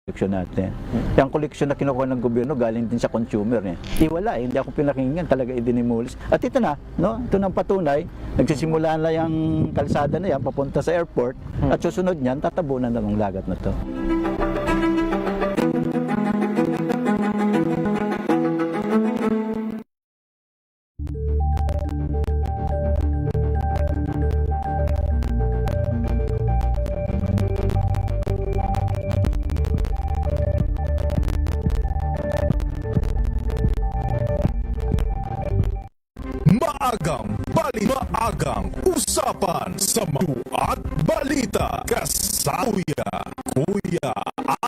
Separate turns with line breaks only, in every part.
koleksyon natin. Yung koleksyon na kinukuha ng gobyerno galing din sa consumer eh. Wala eh, hindi ako pinakinggan, talaga idinimulis. At ito na, no? Ito nang patunay, nagsisimula na yung kalsada na yan papunta sa airport at susunod niyan tatabunan na ng lagat na to.
Maagang usapan sa mga at balita kasauya Kuya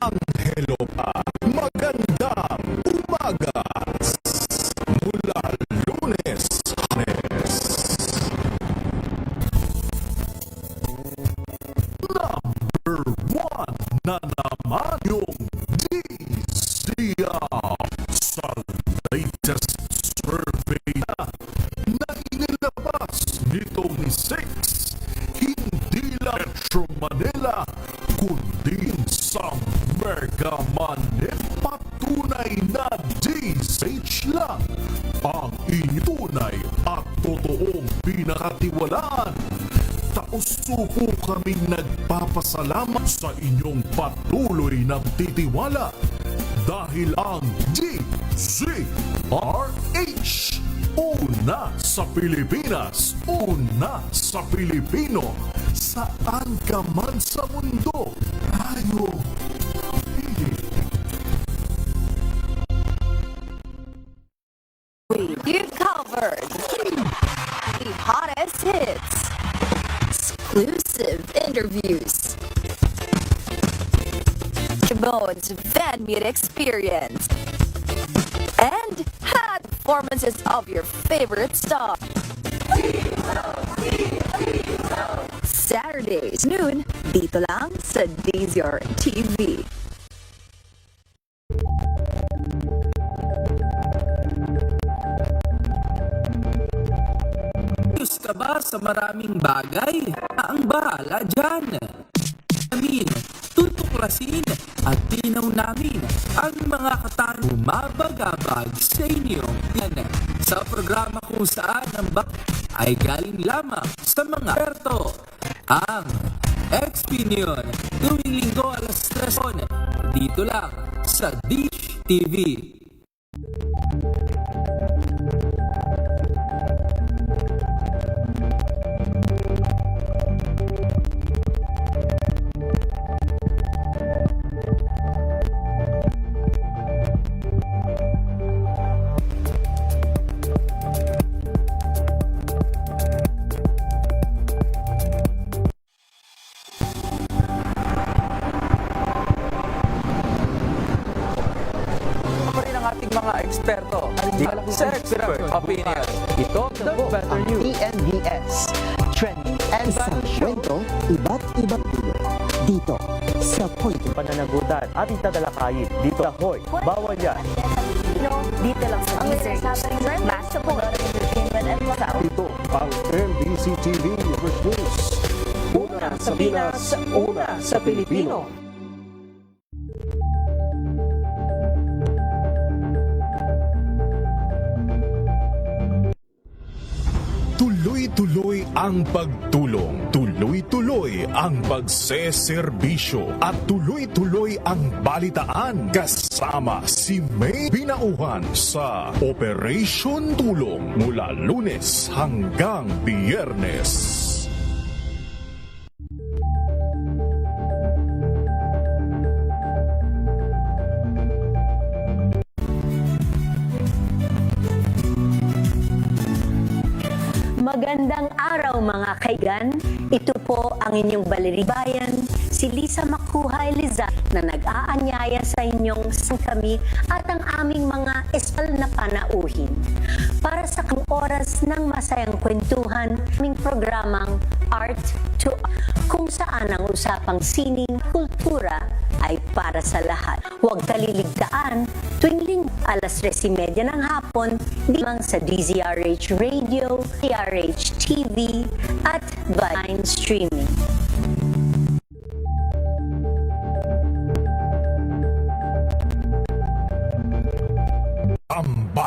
Angelo pa. Magandang umaga mula Lunes. Number 1 na naman yung DZR sa latest survey na inilabas nitong 6, hindi lang Metro Manila, kundi sa Mega Manila. Patunay na DZH lang ang inyunay at totoong pinakatiwalaan. Taos-supo kaming nagpapasalamat sa inyong patuloy ng titiwala dahil ang DZRH una sa Pilipinas, una sa Pilipino, saan ka man sa mundo, tayo.
You covered the hottest hits, exclusive interviews, Jamon's fan meet experience, and hot performances of your favorite star. Saturdays noon, dito lang sa DZR TV.
Ayos ka ba sa maraming bagay? Ang bahala dyan. Amin, tutuklasin at tinaw namin ang mga katanungang umabag-abag sa inyo. Yan, sa programa kung saan ang ay galing lamang sa mga eksperto. Ang Expinion, tuwing linggo alas 3 dito lang sa Dish TV. Mga eksperto sa expert opinion. Ito the better news.
PNBS, trending and kwento, iba't ibang dulo. Dito sa Point.
Pananagutan at itatalakayin dito sa Hoy. Bawal yan.
Dito lang sa DZR. Mas support, entertainment, and masao.
Ito ang MBC TV News News. Una sa Pinas, una sa Pilipino. Tuloy-tuloy ang pagtulong, tuloy-tuloy ang pagseserbisyo at tuloy-tuloy ang balitaan kasama si May Binauhan sa Operation Tulong mula Lunes hanggang Biyernes.
Magandang araw mga kaigan. Ito po ang inyong baliribayan, si Lisa Makuhay Liza na nag-aanyaya sa inyong kami at ang aming mga espal na panauhin. Para sa oras ng masayang kwentuhan, aming programang Art to kung saan ang usapang sining kultura ay para sa lahat. Huwag kaliligtaan, tuwing linggo alas 3:30 ng hapon, limang sa DZRH Radio, DZRH TV, at Vine Streaming.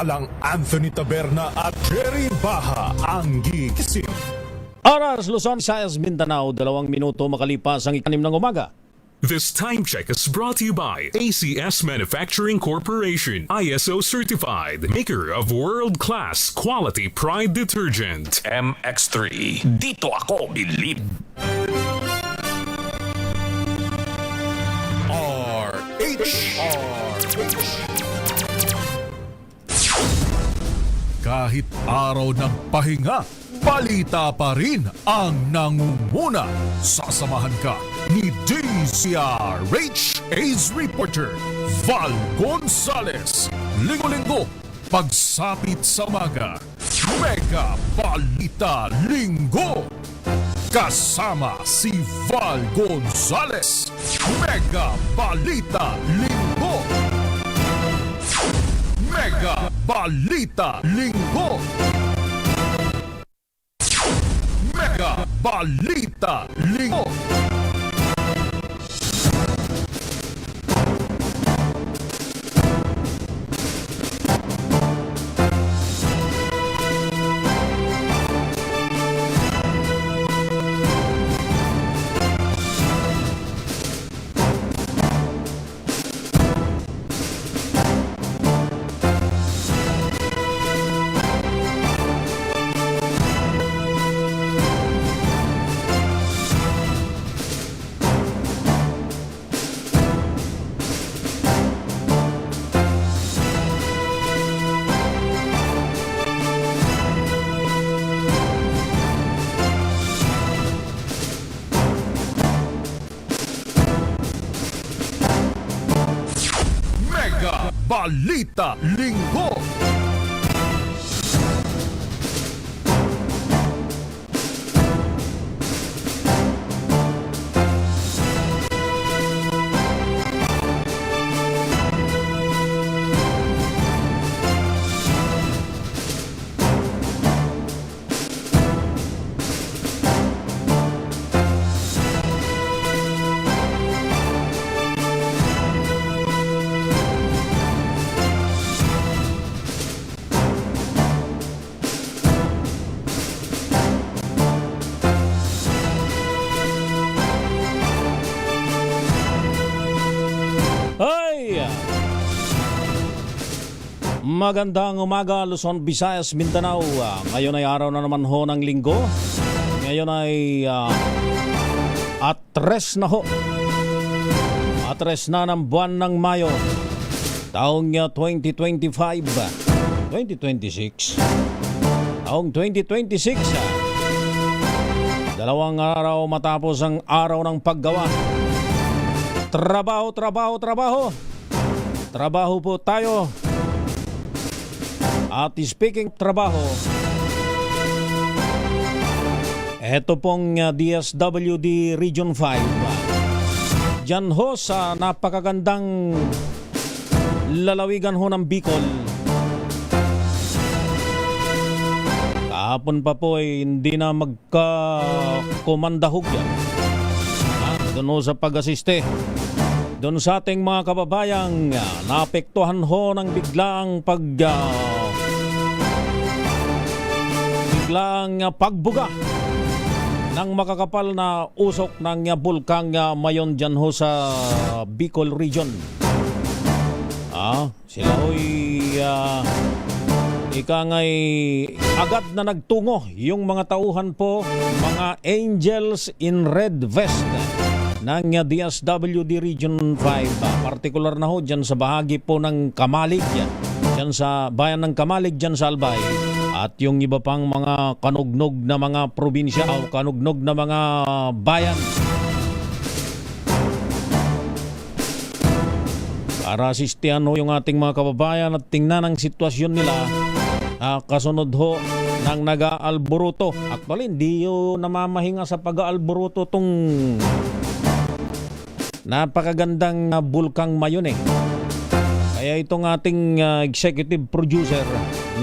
samantalang Anthony Taberna at Jerry Baha ang gigising.
Oras Luzon, Visayas, Mindanao, 2 minuto makalipas ang 6 ng umaga.
This time check is brought to you by ACS Manufacturing Corporation, ISO certified, maker of world-class quality Pride detergent.
MX3. Dito ako believe.
Kahit araw ng pahinga, balita pa rin ang nangunguna. Sasamahan ka ni DZRH Ace Reporter Val Gonzales. Linggo-linggo, pagsapit sa umaga, Mega Balita Linggo. Kasama si Val Gonzales. Mega Balita Linggo. Mega Balita Linggo. Mega Balita Linggo. Balita Linggo.
Magandang umaga, Luzon, Visayas, Mindanao. Ngayon ay araw na naman ho ng linggo. Ngayon ay atres na ho. Atres na ng buwan ng Mayo. Taong 2025. 2026. Taong 2026. 2 araw matapos ang araw ng paggawa. Trabaho, trabaho, trabaho. Trabaho po tayo. At speaking trabaho, eto pong DSWD Region 5. Diyan ho sa napakagandang lalawigan ho ng Bicol. Kahapon pa po ay hindi na magkakomandahog yan. Doon ho sa pag-asiste. Doon sa ating mga kababayang naapektuhan ho ng biglaang pagbuga ng makakapal na usok ng bulkang Mayon dyan ho sa Bicol Region. Sila ho'y ikangay agad na nagtungo yung mga tauhan po, mga Angels in Red Vest ng DSWD Region 5. Partikular na ho dyan sa bahagi po ng Kamalig, dyan sa bayan ng Kamalig, dyan sa Albay. At yung iba pang mga kanugnog na mga probinsya o kanugnog na mga bayan. Para asistihan ho yung ating mga kababayan at tingnan ang sitwasyon nila. Kasunod ho ng nag-aalboruto. Actually, hindi ho namamahinga sa pag-aalboruto tong napakagandang bulkang Mayon eh. Kaya itong ating executive producer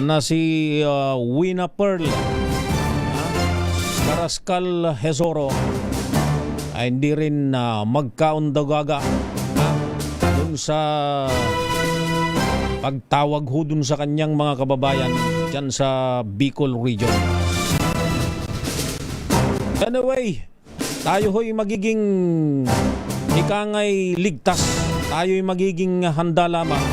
na si Wina Pearl Carrascal Hesoro ay hindi rin magkaundagaga dun sa pagtawag ho dun sa kanyang mga kababayan dyan sa Bicol region. Anyway, tayo ho'y magiging ikangay ligtas. Tayo'y magiging handa lamang.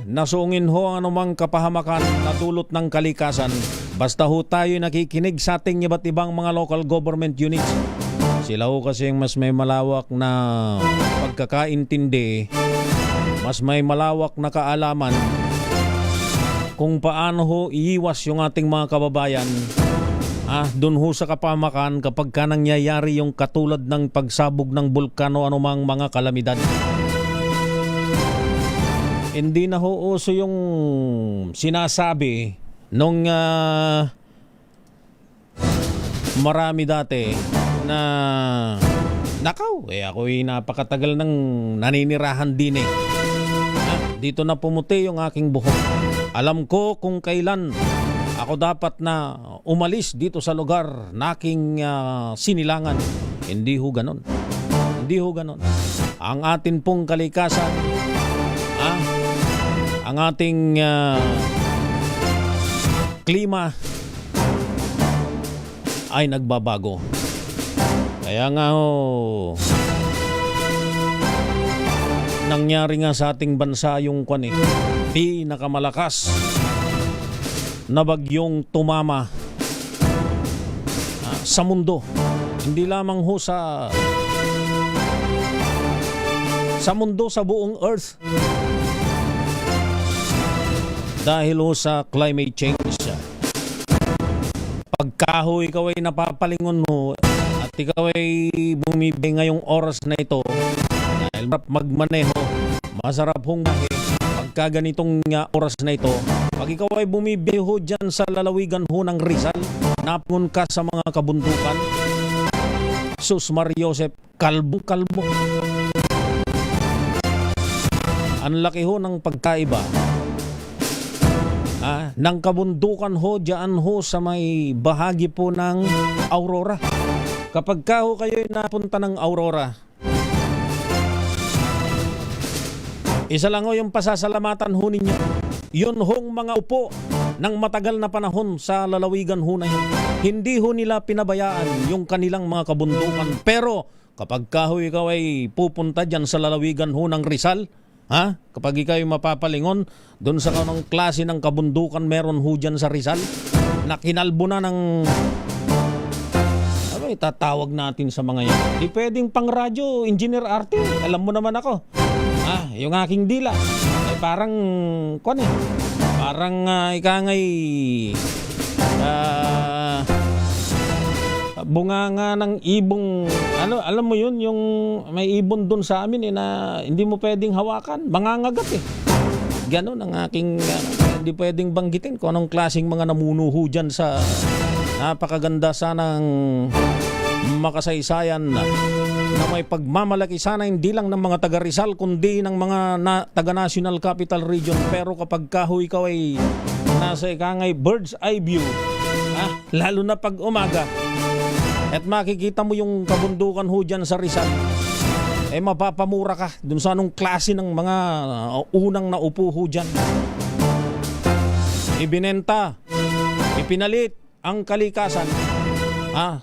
Nasungin ho ang anumang kapahamakan na dulot ng kalikasan. Basta ho tayo'y nakikinig sa ating iba't ibang mga local government units. Sila ho kasi mas may malawak na pagkakaintindi, mas may malawak na kaalaman kung paano ho iiwas yung ating mga kababayan doon ho sa kapamakan kapag ka nangyayari yung katulad ng pagsabog ng bulkano anumang mga kalamidad. Hindi na ho uso yung sinasabi nung marami dati na nakaw, ako'y napakatagal ng naninirahan din dito na pumuti yung aking buhok. Alam ko kung kailan ako dapat na umalis dito sa lugar na aking sinilangan. Hindi ho ganon. Hindi ho ganon. Ang atin pong kalikasan, ang ating klima ay nagbabago. Kaya nga nangyari nga sa ating bansa yung pinakamalakas na bagyong tumama sa mundo. Hindi lamang ho sa mundo, sa buong earth. Dahil ho sa climate change. Pagka ho ikaw ay napapalingon ho at ikaw ay bumibigay ngayong oras na ito dahil magmaneho, masarap hong pagka ganitong oras na ito. Pag ikaw ay bumibigay ho dyan sa lalawigan ho ng Rizal, napungon ka sa mga kabundukan, Sus Mariosep, kalbo. Ang laki ho ng pagkaiba ng kabundukan ho dyan ho sa may bahagi po ng Aurora. Kapag ka ho kayo napunta ng Aurora, isa lang ho yung pasasalamatan ho ninyo. Yun hong mga upo ng matagal na panahon sa lalawigan ho na yun. Hindi ho nila pinabayaan yung kanilang mga kabundukan. Pero kapag ka ho ikaw ay pupunta dyan sa lalawigan ho ng Rizal, kapag ikaw ay mapapalingon doon sa kanong klase ng kabundukan meron ho dyan sa Rizal na kinalbo na ng tatawag natin sa mga yan. Di pwedeng pang radyo, Engineer Arte. Alam mo naman ako. Yung aking dila. Parang, parang ikangay bunganga ng ibong, alam mo yun, yung may ibon doon sa amin na hindi mo pwedeng hawakan. Mangangagat Ganon ang aking, hindi pwedeng banggitin kung anong klaseng mga namunuho dyan sa napakaganda sanang makasaysayan na may pagmamalaki sana hindi lang ng mga taga Rizal kundi ng mga taga National Capital Region. Pero kapag kahoy ikaw ay nasa ikangay bird's eye view, lalo na pag umaga at makikita mo yung kabundukan ho dyan sa Rizal, mapapamura ka dun sa anong klase ng mga unang naupo ho dyan. Ibinenta, ipinalit ang kalikasan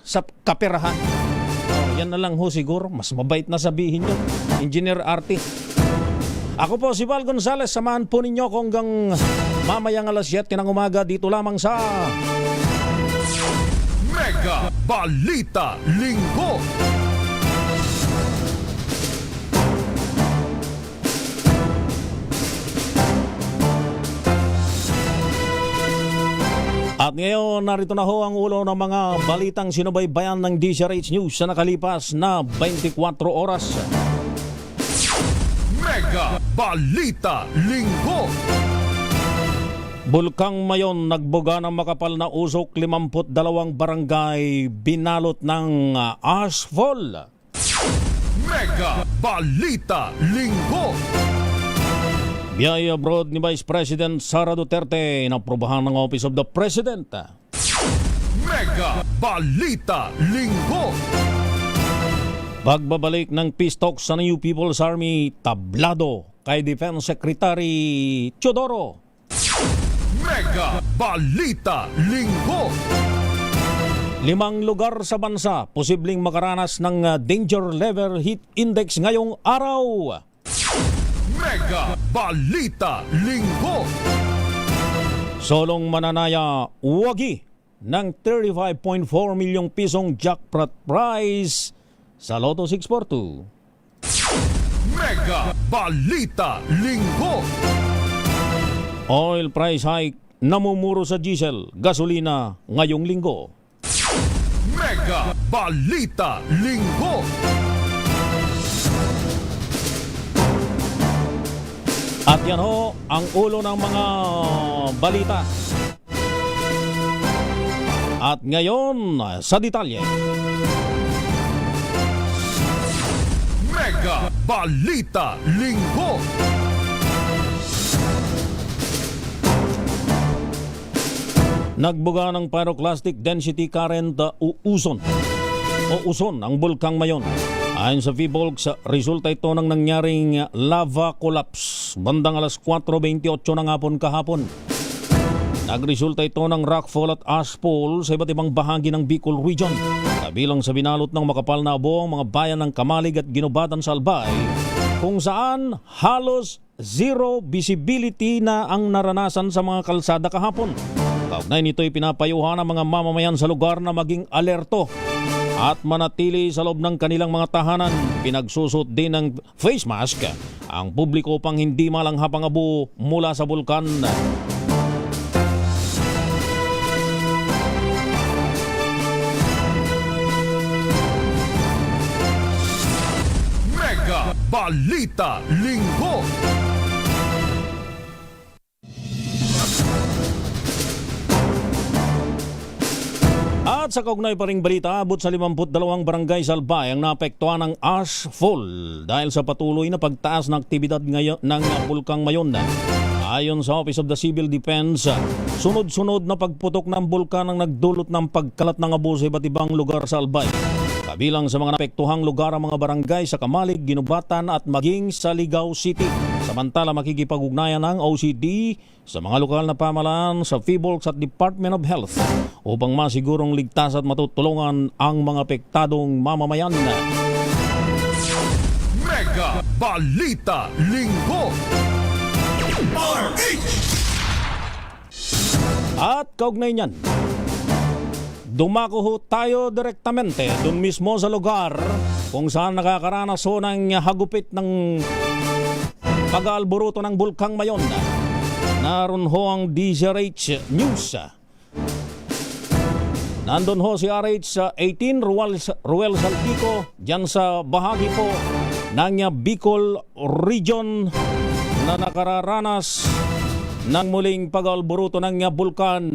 sa kaperahan. Yan na lang ho siguro. Mas mabait na sabihin nyo, Engineer Arte. Ako po si Val Gonzales. Samahan po ninyo ko hanggang mamayang alas 7 ng umaga dito lamang sa
Mega Balita Linggo.
At ngayon, narito na ho ang ulo ng mga balitang sinubaybayan ng DZRH News sa nakalipas na 24 oras.
Mega Balita Linggo.
Bulkang Mayon nagbuga ng makapal na usok, 52 barangay binalot ng ashfall.
Mega Balita Linggo.
Biyaya abroad ni Vice President Sara Duterte na aprobahan ng Office of the President.
Mega Balita Linggo.
Pagbabalik ng peace talks sa New People's Army, tablado kay Defense Secretary Teodoro.
Mega Balita Linggo.
5 lugar sa bansa posibleng makaranas ng danger level heat index ngayong araw.
Mega Balita Linggo.
Solong mananaya wagi ng 35.4 milyong pisong jackpot prize sa Lotto 642.
Mega Balita Linggo.
Oil price hike namumuro sa diesel, gasolina ngayong linggo.
Mega Balita Linggo.
At yan ho ang ulo ng mga balita. At ngayon sa detalye.
Mega Balita Linggo.
Nagbuga ng pyroclastic density current uson ang bulkang Mayon. Ayon sa VBOLG, resulta ito ng nangyaring lava collapse bandang alas 4:28 ng hapon kahapon. Nagresulta ito ng rockfall at ashfall sa iba't ibang bahagi ng Bicol Region. Kabilang sa binalot ng makapal na abo ang mga bayan ng Kamalig at Ginubatan sa Albay, kung saan halos zero visibility na ang naranasan sa mga kalsada kahapon. Kaugnay nito'y pinapayuhan ang mga mamamayan sa lugar na maging alerto at manatili sa loob ng kanilang mga tahanan. Pinagsusot din ng face mask ang publiko upang hindi malanghap ang abo mula sa bulkan.
Mega Balita Linggo.
At sa kaugnay pa ring balita, abot sa 52 barangay sa Albay ang naapektuhan ng ashfall dahil sa patuloy na pagtaas ng aktibidad ngayon ng bulkang Mayon. Ayon sa Office of the Civil Defense, sunod-sunod na pagputok ng bulkan ang nagdulot ng pagkalat ng abo sa iba't ibang lugar sa Albay. Kabilang sa mga naapektuhang lugar ang mga barangay sa Kamalig, Ginubatan at maging sa Ligao City. Samantala makikipag-ugnayan ng OCD sa mga lokal na pamahalaan sa PHIVOLCS at Department of Health upang masigurong ligtas at matutulungan ang mga apektadong mamamayan.
Mega Balita Linggo.
At kaugnay niyan, dumako ho tayo direktamente dun mismo sa lugar kung saan nakakaranas ho ng hagupit ng pag-aalboruto ng bulkang Mayon. Naroon ho ang DZRH News. Nandun ho si RH18 Ruel Saltico dyan sa bahagi po ng Bicol Region na nakararanas ng muling pag-aalboruto ng bulkan.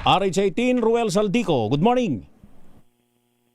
RH18 Ruel Saltico, good morning.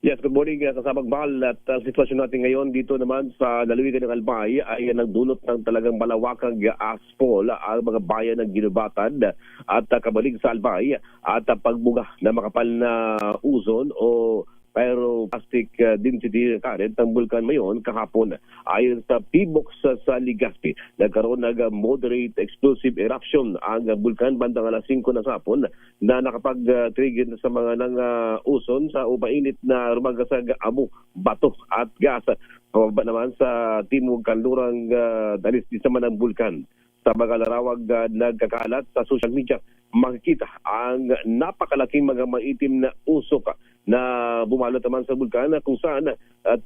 Yes, good morning kasabang Bahal. At ang sitwasyon natin ngayon dito naman sa lalawigan ng Albay ay nagdulot ng talagang malawakang ashfall ang mga bayan ng Ginubatan at Kamalig sa Albay at pagbuga na makapal na uzon o pyroclastic density current ng bulkan Mayon kahapon. Ayon sa PBOX sa Legazpi, nagkaroon ng moderate explosive eruption ang bulkan bandang alas 5 ng hapon na nakapag-trigger sa mga nang uson sa umainit na rumagasag amo, bato at gas. Pababa naman sa timog kanlurang dalisdis naman ng bulkan. Sa mga larawag nagkakalat sa social media, makikita ang napakalaking mga maitim na usok na bumalot naman sa bulkan kung saan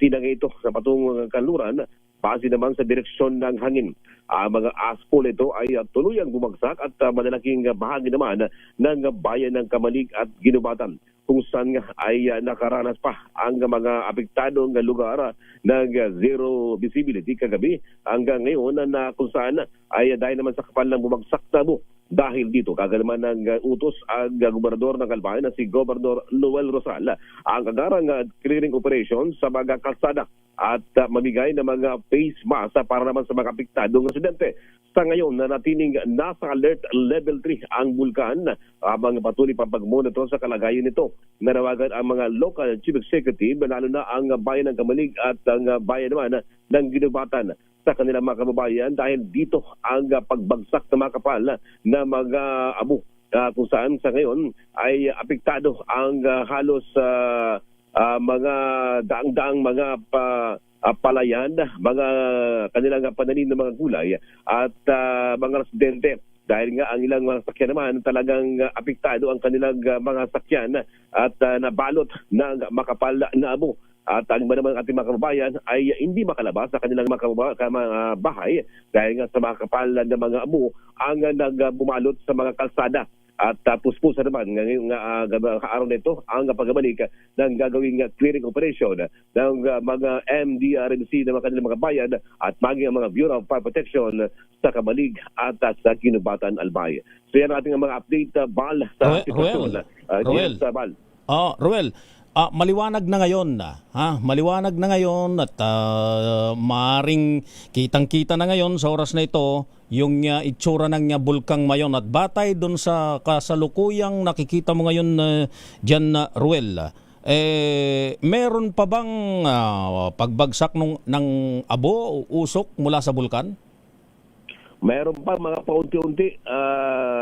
tinangay ito sa patungong kanluran base naman sa direksyon ng hangin. Ang mga ashfall ito ay tuluyang bumagsak at malalaking bahagi naman ng bayan ng Kamalig at Ginubatan kung saan ay nakaranas pa ang mga apektadong lugar ng zero visibility kagabi hanggang ngayon na kung saan ay dahil naman sa kapal ng bumagsak na abo dahil dito. Kaganaman ng utos ang gobernador ng Albay na si Gobernador Noel Rosal ang agarang clearing operation sa mga kalsada at mamigay ng mga face mask para naman sa mga apektadong residente. Sa ngayon, nanatiling nasa alert level 3 ang bulkan habang patuloy pang pag-monitor sa kalagayan nito. Nanawagan ang mga local chief executive, lalo na ang bayan ng Kamalig at ang bayan naman ng Ginubatan sa kanilang mga kababayan dahil dito ang pagbagsak ng mga kapal na mga abo kung saan sa ngayon ay apektado ang halos mga daang-daang mga palayan, mga kanilang pananim ng mga gulay at mga residente. Dahil nga ang ilang mga sakyan naman talagang apektado ang kanilang mga sakyan at nabalot ng makapal na abo. At ang iba naman ating mga kababayan ay hindi makalabas sa kanilang mga bahay dahil nga sa mga kapal na mga abo ang nagbumalot sa mga kalsada. At puspusan naman ngayong araw na ito ang pagbabalik ng gagawing clearing operation ng mga MDRMC ng mga kanilang mga bayan at maging ang mga Bureau of Fire Protection sa Kamalig at sa Ginubatan, Albay. So yan ang ating mga update, Bal, sa sitwasyon. Bal.
Ruel, maliwanag na ngayon maliwanag na ngayon at maaring kitang-kita na ngayon sa oras na ito yung itsura ng bulkang Mayon at batay doon sa kasalukuyang nakikita mo ngayon dyan, Ruel, meron pa bang pagbagsak ng abo o usok mula sa bulkan?
Mayroon pa mga paunti-unti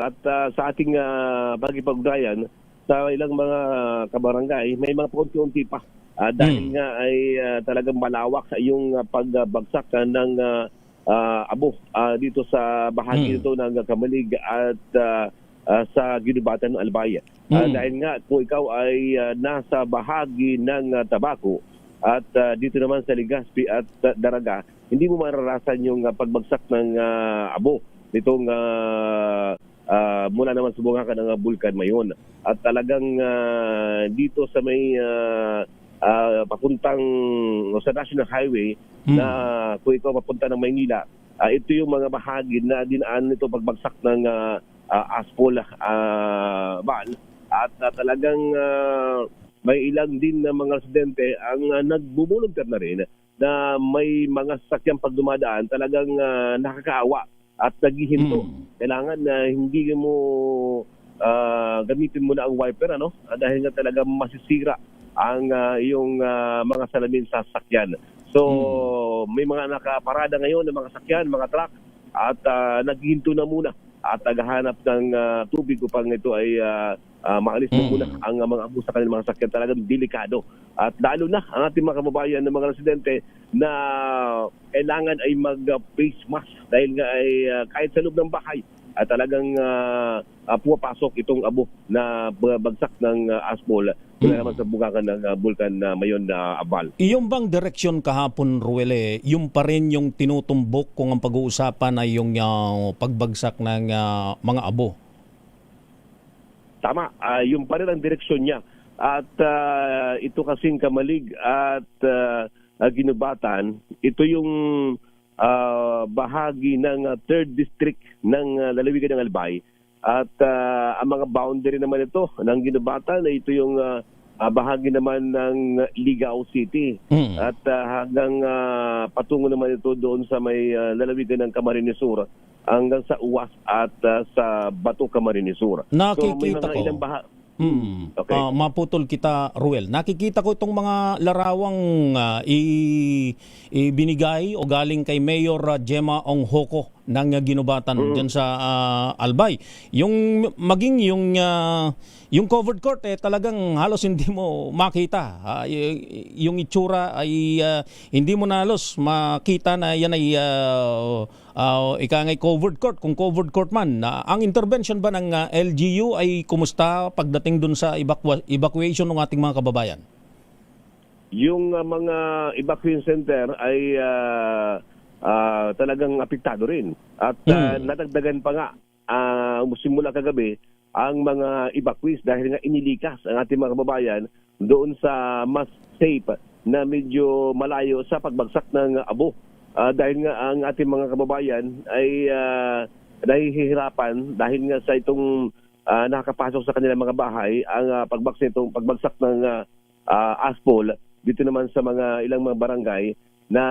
at sa ating pagkipag-ugnayan sa ilang mga kabarangay, may mga paunti-unti pa dahil nga ay talagang malawak yung pagbagsak ng abo dito sa bahagi nito ng Kamalig at sa Ginubatan ng Albay. Dahil nga kung ikaw ay nasa bahagi ng Tabaco at dito naman sa Legazpi at Daraga, hindi mo mararasan yung pagbagsak ng abo nitong mula naman sa bungakan ng Bulkan Mayon. At talagang dito sa may papuntang sa National Highway na kung ikaw papunta ng Maynila, ito yung mga bahagi na dinaan nito pagbagsak ng aspol Bal. At talagang may ilang din na mga residente ang nagbubulunter na rin na may mga sasakyang pagdumadaan talagang nakakaawa at naghihinto. Kailangan na hindi mo gamitin mo na ang wiper dahil nga talaga masisira ang iyong mga salamin sa sakyan. So may mga nakaparada ngayon ng mga sakyan, mga truck at naghihinto na muna at naghahanap ng tubig upang ito ay maalis na muna ang mga abo sa kanilang mga sakyan. Talagang delikado. At lalo na ang ating mga kababayan ng mga residente na kailangan ay mag-face mask dahil nga ay kahit sa loob ng bahay at talagang pumapasok itong abo na bagsak ng asphalt mula naman sa bugakan ng Bulkan Mayon na Abal.
Iyong bang direksyon kahapon, Ruel, yung pa rin yung tinutumbok kung ang pag-uusapan ay yung pagbagsak ng mga abo?
Tama, yung pa rin ang direksyon niya. At ito kasing Kamalig at Ginubatan, ito yung bahagi ng 3rd District ng lalawigan ng Albay. At ang mga boundary naman ito ng Ginubatan, ito yung bahagi naman ng Ligao City. At hanggang patungo naman ito doon sa may lalawigan ng Camarines Sur hanggang sa Uwas at sa Bato, Camarines Sur.
Nakikita ko.
Okay.
Maputol kita, Ruel. Nakikita ko itong mga larawang ibinigay o galing kay Mayor Gemma Onghoko ng Ginubatan dyan sa Albay. Yung maging yung covered court talagang halos hindi mo makita. Yung itsura ay hindi mo na halos makita na yan ay ika ngay covered court. Kung covered court man, ang intervention ba ng LGU ay kumusta pagdating dun sa evacuation ng ating mga kababayan?
Yung mga evacuation center ay talagang apektado rin. At nadagdagan pa nga simula kagabi ang mga evacuees dahil nga inilikas ang ating mga kababayan doon sa mas safe na medyo malayo sa pagbagsak ng abo. Dahil nga ang ating mga kababayan ay nahihirapan dahil nga sa itong nakakapasok sa kanilang mga bahay ang pagbagsak ng asphalt dito naman sa mga ilang mga barangay na